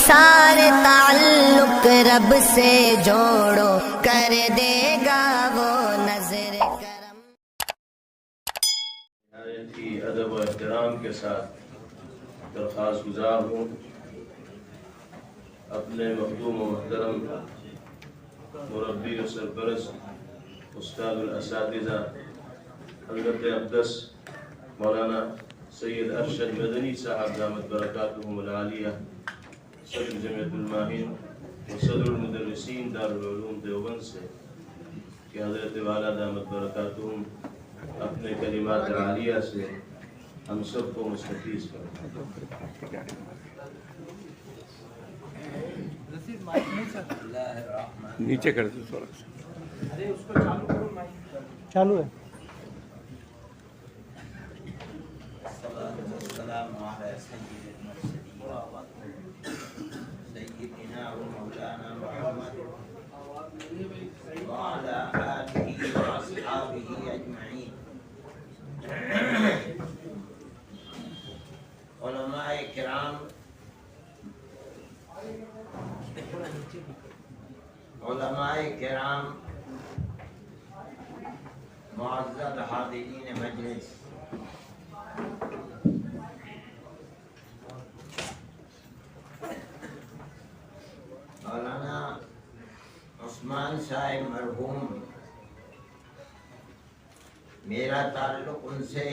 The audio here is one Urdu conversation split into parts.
سارے تعلق رب سے جوڑو، کر دے گا وہ نظر کرم۔ کی ادب و احترام کے ساتھ درخواست گزار ہوں اپنے مخدوم و محترم مربی و سرپرست استاد الاساتذہ حضرت اقدس مولانا سید ارشد مدنی صاحب دامت برکاتہم العالیہ، صدر جمعیت الماہین و صدر المدرسین دارالعلوم دیوبند سے کہ حضرت والا دامت برکاتہم اپنے کلمات عالیہ سے ہم سب کو مستفیض کریں۔ نیچے کر دو تھوڑا سا، چالو ہے۔ السلام علی سید المرسلین سیدنا و مولانا محمد وعلى آلہ واصحابہ اجمعین۔ علماء کرام، معزز حاضرین مجلس، مولانا عثمان صاحب مرحوم، میرا تعلق ان سے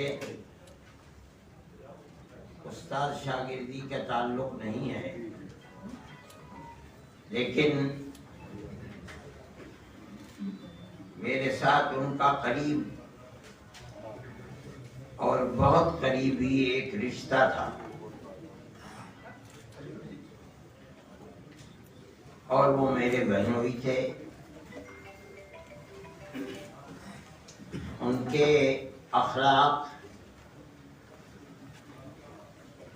استاد شاگردی کا تعلق نہیں ہے، لیکن میرے ساتھ ان کا قریب اور بہت قریبی ایک رشتہ تھا، اور وہ میرے بہنوئی تھے۔ ان کے اخلاق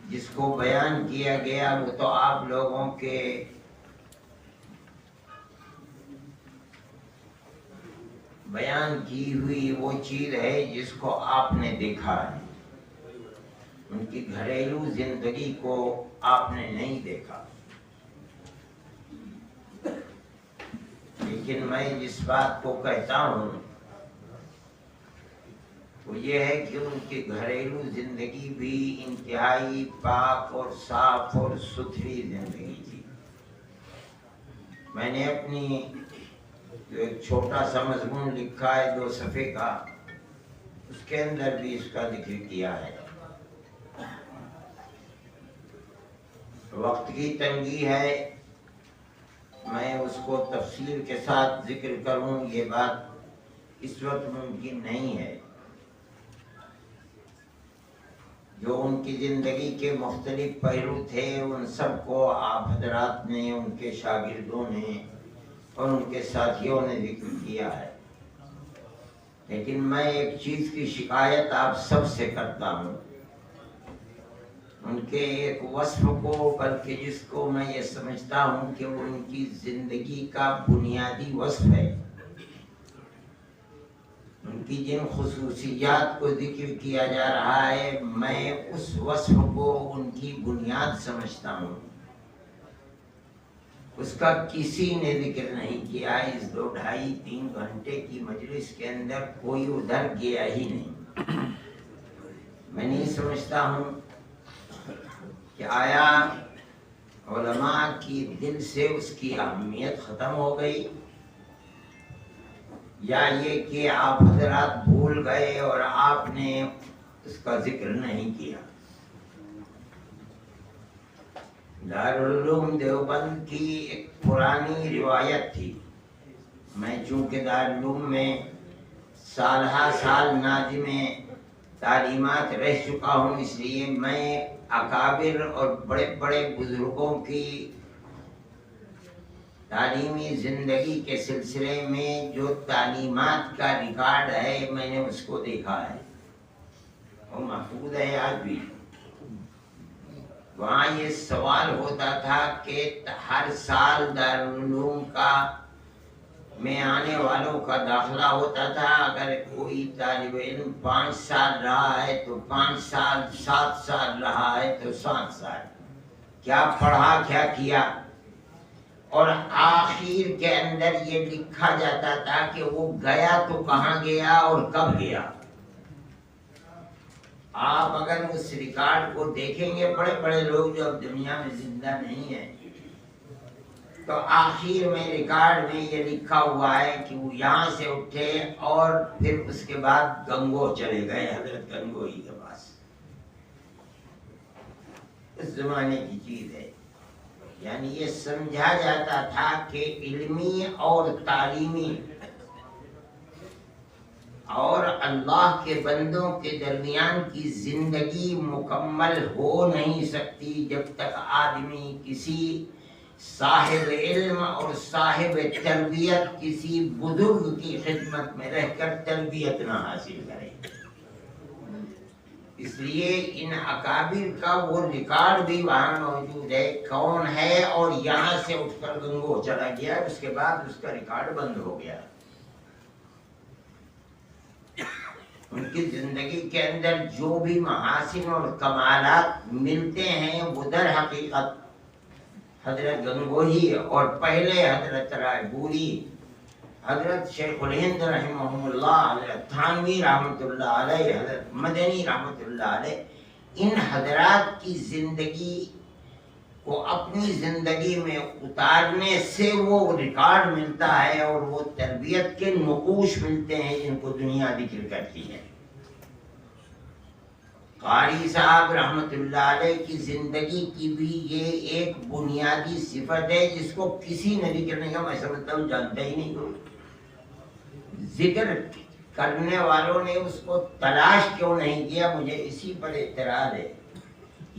جس کو بیان کیا گیا وہ تو آپ لوگوں کے بیان کی ہوئی وہ چیز ہے جس کو آپ نے دیکھا ہے، ان کی گھریلو زندگی کو آپ نے نہیں دیکھا۔ لیکن میں جس بات کو کہتا ہوں وہ یہ ہے کہ ان کی گھریلو زندگی بھی انتہائی پاک اور صاف اور ستھری زندگی تھی۔ میں نے اپنی جو ایک چھوٹا سا مضمون لکھا ہے 2 صفحے کا، اس کے اندر بھی اس کا ذکر کیا ہے۔ وقت کی تنگی ہے، میں اس کو تفصیل کے ساتھ ذکر کروں یہ بات اس وقت ممکن نہیں ہے۔ جو ان کی زندگی کے مختلف پہلو تھے ان سب کو آپ حضرات نے، ان کے شاگردوں نے اور ان کے ساتھیوں نے ذکر کیا ہے، لیکن میں ایک چیز کی شکایت آپ سب سے کرتا ہوں، ان کے ایک وصف کو، بلکہ جس کو میں یہ سمجھتا ہوں کہ وہ ان کی زندگی کا بنیادی وصف ہے، ان کی جن خصوصیات کو ذکر کیا جا رہا ہے میں اس وصف کو ان کی بنیاد سمجھتا ہوں، اس کا کسی نے ذکر نہیں کیا۔ اس 2-2.5-3 گھنٹے کی مجلس کے اندر کوئی ادھر گیا ہی نہیں۔ میں نہیں سمجھتا ہوں کہ آیا علماء کی دل سے اس کی اہمیت ختم ہو گئی، یا یہ کہ آپ حضرات بھول گئے اور آپ نے اس کا ذکر نہیں کیا۔ دارالعلوم دیوبند کی ایک پرانی روایت تھی، میں چونکہ دارالعلوم میں سالہ سال ناظم تعلیمات رہ چکا ہوں، اس لیے میں اکابر اور بڑے بڑے بزرگوں کی تعلیمی زندگی کے سلسلے میں جو تعلیمات کا ریکارڈ ہے میں نے اس کو دیکھا ہے، وہ محفوظ ہے آج بھی۔ وہاں یہ سوال ہوتا تھا کہ ہر سال دارالعلوم کا میں آنے والوں کا داخلہ ہوتا تھا، اگر کوئی طالب علم 5 سال رہا ہے تو 5 سال، 7 سال رہا ہے تو 7 سال، کیا پڑھا کیا کیا، اور آخر کے اندر یہ لکھا جاتا تھا کہ وہ گیا تو کہاں گیا اور کب گیا۔ آپ اگر اس ریکارڈ کو دیکھیں گے، بڑے بڑے لوگ جو اب دنیا میں زندہ نہیں ہیں، تو آخر میں ریکارڈ میں یہ لکھا ہوا ہے کہ وہ یہاں سے اٹھے اور پھر اس کے بعد گنگو چلے گئے، حضرت گنگوئی کے پاس۔ اس زمانے کی چیز ہے، یعنی یہ سمجھا جاتا تھا کہ علمی اور تعلیمی اور اللہ کے بندوں کے درمیان کی زندگی مکمل ہو نہیں سکتی جب تک آدمی کسی صاحب علم اور صاحب تربیت، کسی بزرگ کی خدمت میں رہ کر تربیت نہ حاصل کرے۔ اس لیے ان اکابر کا وہ ریکارڈ بھی وہاں موجود ہے، کون ہے اور یہاں سے اٹھ کر گنگو چلا گیا، اس کے بعد اس کا ریکارڈ بند ہو گیا۔ ان کی زندگی کے اندر جو بھی محاسن اور کمالات ملتے ہیں وہ در حقیقت حضرت گنگوہی اور پہلے حضرت رائے پوری، حضرت شیخ الہند رحمہ اللہ، حضرت تھانوی رحمۃ اللہ علیہ، حضرت مدنی رحمۃ اللہ علیہ، ان حضرات کی زندگی کو اپنی زندگی میں اتارنے سے وہ ریکارڈ ملتا ہے اور وہ تربیت کے نقوش ملتے ہیں جن کو دنیا ذکر کرتی ہے۔ قاری صاحب رحمۃ اللہ علیہ کی زندگی کی بھی یہ ایک بنیادی صفت ہے جس کو کسی نے ذکر نہیں کیا، میں سمجھتا ہوں جانتا ہی نہیں کوئی۔ ذکر کرنے والوں نے اس کو تلاش کیوں نہیں کیا، مجھے اسی پر اعتراض ہے۔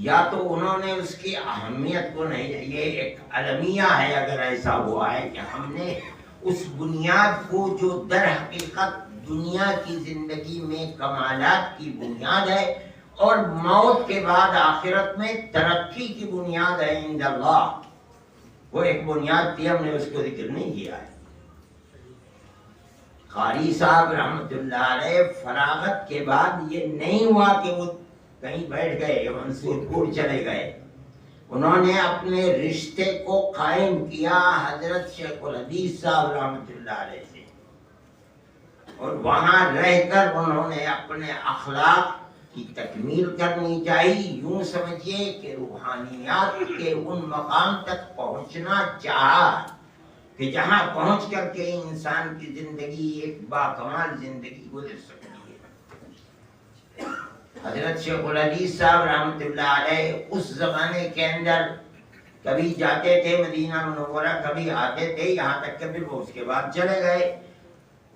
یا تو انہوں نے اس کی اہمیت کو نہیں، یہ ایک المیہ ہے اگر ایسا ہوا ہے کہ ہم نے اس بنیاد کو جو در حقیقت دنیا کی زندگی میں کمالات کی بنیاد ہے اور موت کے بعد آخرت میں ترقی کی بنیاد ہے عند اللہ، وہ ایک بنیاد تھی، ہم نے اس کو ذکر نہیں کیا ہے۔ قاری صاحب رحمت اللہ علیہ فراغت کے بعد یہ نہیں ہوا کہ وہ کہیں بیٹھ گئے یا منصور پور چلے گئے، انہوں نے اپنے رشتے کو قائم کیا حضرت شیخ الحدیث صاحب رحمت اللہ علیہ سے، اور وہاں رہ کر انہوں نے اپنے اخلاق کی تکمیل کرنی چاہیے۔ یوں سمجھیے کہ روحانیات کے ان مقام تک پہنچنا چاہا کہ جہاں پہنچ کر کے انسان کی زندگی ایک باکمال زندگی گزر سکتی ہے۔ حضرت شیخ الحدیث صاحب رحمت اللہ علیہ اس زمانے کے اندر کبھی جاتے تھے مدینہ منورہ، کبھی آتے تھے، یہاں تک کہ پھر وہ اس کے بعد چلے گئے۔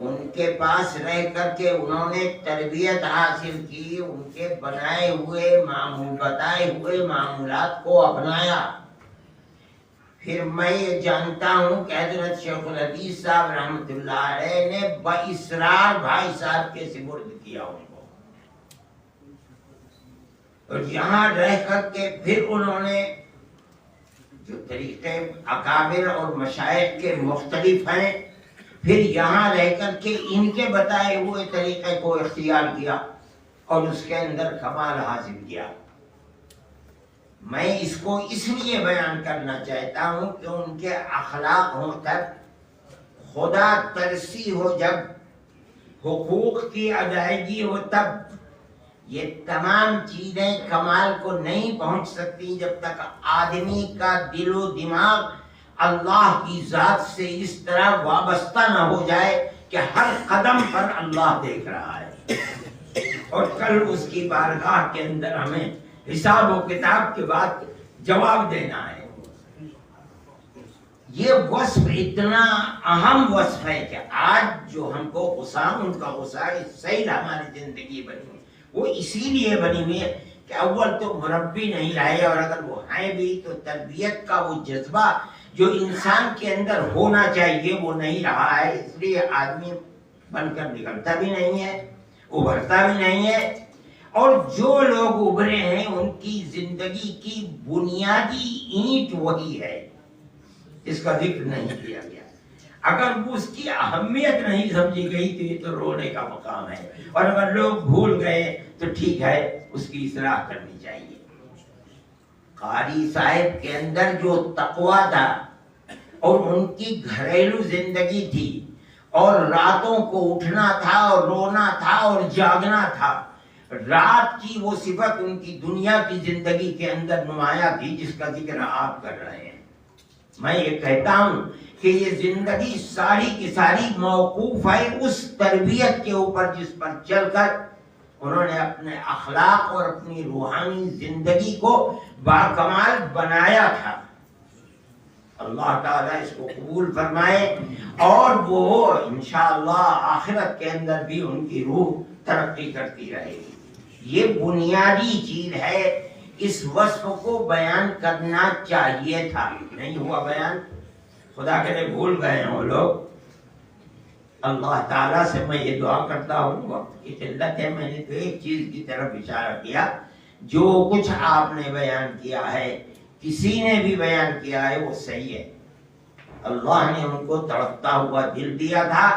ان کے پاس رہ کر کے انہوں نے تربیت حاصل کی، ان کے بنائے ہوئے بتائے ہوئے معمولات کو اپنایا۔ پھر میں یہ جانتا ہوں کہ حضرت شیخ الحدیث صاحب رحمت اللہ علیہ نے باصرار بھائی صاحب کے سپرد کیا ان کو، اور یہاں رہ کر کے پھر انہوں نے جو طریقے اکابر اور مشائخ کے مختلف ہیں، پھر یہاں رہ کر کے ان کے بتائے ہوئے طریقے کو اختیار کیا اور اس کے اندر کمال حاصل کیا۔ میں اس کو اس لیے بیان کرنا چاہتا ہوں کہ ان کے اخلاق ہوں تب خدا ترسی ہو، جب حقوق کی ادائیگی ہو تب، یہ تمام چیزیں کمال کو نہیں پہنچ سکتی جب تک آدمی کا دل و دماغ اللہ کی ذات سے اس طرح وابستہ نہ ہو جائے کہ ہر قدم پر اللہ دیکھ رہا ہے اور کل اس کی بارگاہ کے اندر ہمیں حساب و کتاب کے بعد جواب دینا ہے۔ یہ وصف اتنا اہم وصف ہے کہ آج جو ہم کو غصہ، ان کا غصہ سیل ہماری زندگی بنی، وہ اسی لیے بنی ہوئی ہے کہ اول تو مربی نہیں رہے، اور اگر وہ ہیں بھی تو تربیت کا وہ جذبہ جو انسان کے اندر ہونا چاہیے وہ نہیں رہا ہے، اس لیے آدمی بن کر نکلتا بھی نہیں ہے، ابھرتا بھی نہیں ہے، اور جو لوگ ابھرے ہیں ان کی زندگی کی بنیادی اینٹ وہی ہے، اس کا ذکر نہیں کیا گیا۔ اگر اس کی اہمیت نہیں سمجھی گئی تو یہ تو رونے کا مقام ہے، اور اگر لوگ بھول گئے تو ٹھیک ہے، اس کی اصلاح کرنی چاہیے۔ قاری صاحب کے اندر جو تقوی تھا اور ان کی گھریلو زندگی تھی اور راتوں کو اٹھنا تھا اور رونا تھا اور جاگنا تھا، رات کی وہ صفت ان کی دنیا کی زندگی کے اندر نمایاں تھی جس کا ذکر آپ کر رہے ہیں۔ میں یہ کہتا ہوں کہ یہ زندگی ساری کی ساری موقوف ہے اس تربیت کے اوپر جس پر چل کر انہوں نے اپنے اخلاق اور اپنی روحانی زندگی کو باکمال بنایا تھا۔ اللہ تعالیٰ اس کو قبول فرمائے اور وہ انشاءاللہ آخرت کے اندر بھی ان کی روح ترقی کرتی رہے گی۔ یہ بنیادی چیز ہے، اس وصف کو بیان کرنا چاہیے تھا، نہیں ہوا بیان، خدا کرے بھول گئے ہیں وہ لوگ۔ اللہ تعالیٰ سے میں یہ دعا کرتا ہوں، وقت کی قلت ہے، میں نے تو ایک چیز کی طرف اشارہ کیا، جو کچھ آپ نے بیان کیا ہے، کسی نے بھی بیان کیا ہے، وہ صحیح ہے۔ اللہ نے ان کو تڑپتا ہوا دل دیا تھا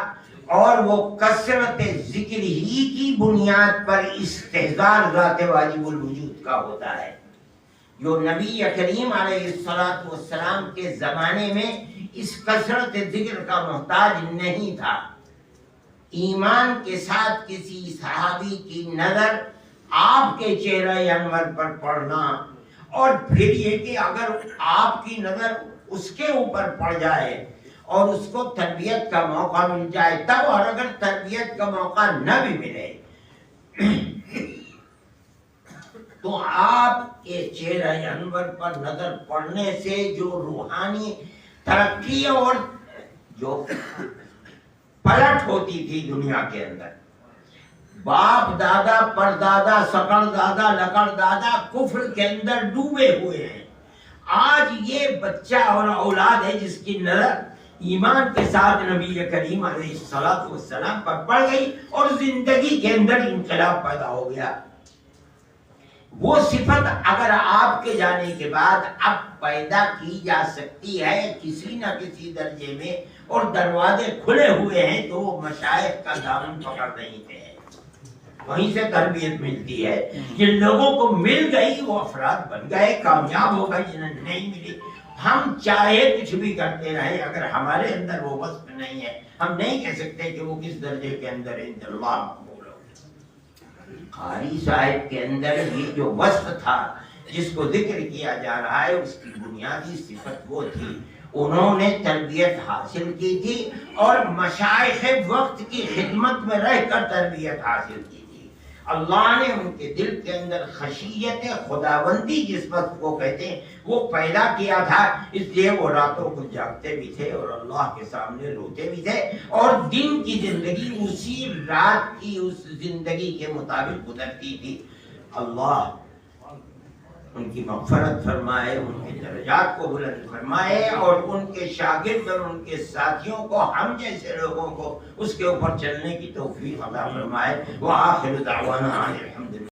اور وہ کثرت ذکر ہی کی بنیاد پر استحضار ذات واجب الوجود کا ہوتا ہے۔ جو نبی کریم علیہ السلام کے زمانے میں اس کثرت ذکر کا محتاج نہیں تھا، ایمان کے ساتھ کسی صحابی کی نظر آپ کے چہرہ انور پر پڑنا، اور پھر یہ کہ اگر آپ کی نظر اس کے اوپر پڑ جائے اور اس کو تربیت کا موقع مل جائے تب، اور اگر تربیت کا موقع نہ بھی ملے تو آپ کے چہرہ انور پر نظر پڑنے سے جو روحانی ترقی اور جو پلٹ ہوتی تھی دنیا کے اندر، باپ دادا پردادا سکڑ دادا لکڑ دادا کفر کے اندر ڈوبے ہوئے ہیں، آج یہ بچہ اور اولاد ہے جس کی نظر ایمان کے ساتھ نبی کریم علیہ السلام پر پڑ گئی اور زندگی کے اندر انقلاب پیدا ہو گیا۔ وہ صفت اگر آپ کے جانے کے بعد اب پیدا کی جا سکتی ہے کسی نہ کسی درجے میں اور دروازے کھلے ہوئے ہیں، تو وہ مشائخ کا دامن پکڑ نہیں تھے، وہیں سے تربیت ملتی ہے۔ جن لوگوں کو مل گئی وہ افراد بن گئے، کامیاب ہو گئے، جنہیں نہیں ملی ہم چاہے کچھ بھی کرتے رہے، اگر ہمارے اندر وہ وصف نہیں ہے ہم نہیں کہہ سکتے کہ وہ کس درجے کے اندر ہے۔ اللہ مقبول ہو۔ قاری صاحب کے اندر یہ جو وصف تھا جس کو ذکر کیا جا رہا ہے، اس کی بنیادی صفت وہ تھی، انہوں نے تربیت حاصل کی تھی اور مشائخ وقت کی خدمت میں رہ کر تربیت حاصل کی تھی۔ اللہ نے ان کے دل کے اندر خشیت خداوندی جس وقت کو کہتے ہیں وہ پیدا کیا تھا، اس لیے وہ راتوں کو جاگتے بھی تھے اور اللہ کے سامنے روتے بھی تھے، اور دن کی زندگی اسی رات کی اس زندگی کے مطابق گزرتی تھی۔ اللہ ان کی مغفرت فرمائے، ان کے درجات کو بلند فرمائے اور ان کے شاگرد اور ان کے ساتھیوں کو، ہم جیسے لوگوں کو اس کے اوپر چلنے کی توفیق عطا فرمائے۔ وآخر دعوانا الحمدللہ۔